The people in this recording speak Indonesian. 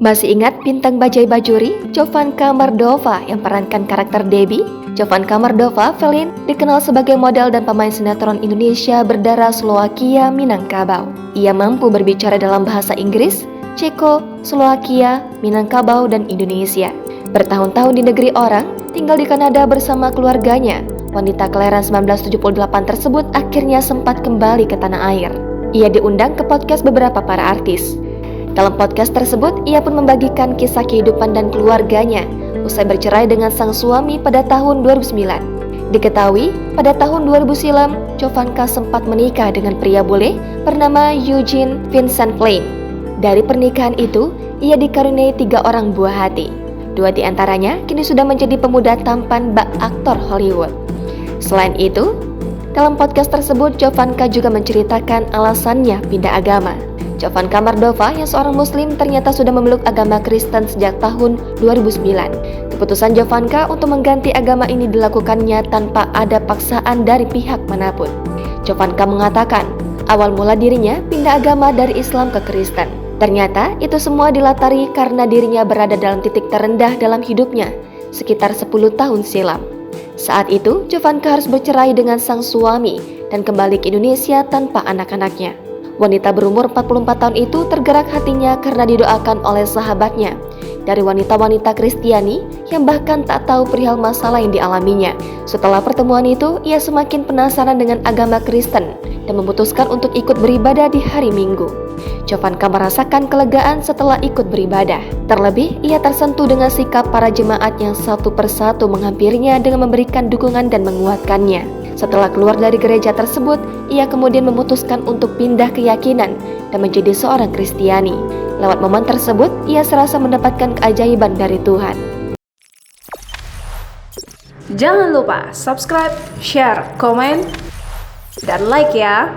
Masih ingat bintang Bajaj Bajuri, Jovanka Mardova yang perankan karakter Debbie? Jovanka Mardova Velin dikenal sebagai model dan pemain sinetron Indonesia berdarah Slovakia Minangkabau. Ia mampu berbicara dalam bahasa Inggris, Ceko, Slovakia, Minangkabau, dan Indonesia. Bertahun-tahun di negeri orang, tinggal di Kanada bersama keluarganya, wanita kelahiran 1978 tersebut akhirnya sempat kembali ke tanah air. Ia diundang ke podcast beberapa para artis. Dalam podcast tersebut, ia pun membagikan kisah kehidupan dan keluarganya usai bercerai dengan sang suami pada tahun 2009. Diketahui, pada tahun 2000 silam, Jovanka sempat menikah dengan pria bule bernama Eugene Vincent Plain. Dari pernikahan itu, ia dikaruniai 3 orang buah hati. 2 di antaranya kini sudah menjadi pemuda tampan bak aktor Hollywood. Selain itu, dalam podcast tersebut, Jovanka juga menceritakan alasannya pindah agama. Jovanka Mardova yang seorang muslim ternyata sudah memeluk agama Kristen sejak tahun 2009. Keputusan Jovanka untuk mengganti agama ini dilakukannya tanpa ada paksaan dari pihak manapun. Jovanka mengatakan, awal mula dirinya pindah agama dari Islam ke Kristen. Ternyata itu semua dilatari karena dirinya berada dalam titik terendah dalam hidupnya, sekitar 10 tahun silam. Saat itu, Jovanka harus bercerai dengan sang suami dan kembali ke Indonesia tanpa anak-anaknya. Wanita berumur 44 tahun itu tergerak hatinya karena didoakan oleh sahabatnya dari wanita-wanita Kristiani yang bahkan tak tahu perihal masalah yang dialaminya. Setelah pertemuan itu, ia semakin penasaran dengan agama Kristen dan memutuskan untuk ikut beribadah di hari Minggu. Jovanka merasakan kelegaan setelah ikut beribadah. Terlebih, ia tersentuh dengan sikap para jemaat yang satu persatu menghampirinya dengan memberikan dukungan dan menguatkannya. Setelah keluar dari gereja tersebut, ia kemudian memutuskan untuk pindah keyakinan dan menjadi seorang Kristiani. Lewat momen tersebut, ia serasa mendapatkan keajaiban dari Tuhan. Jangan lupa subscribe, share, komen, dan like ya!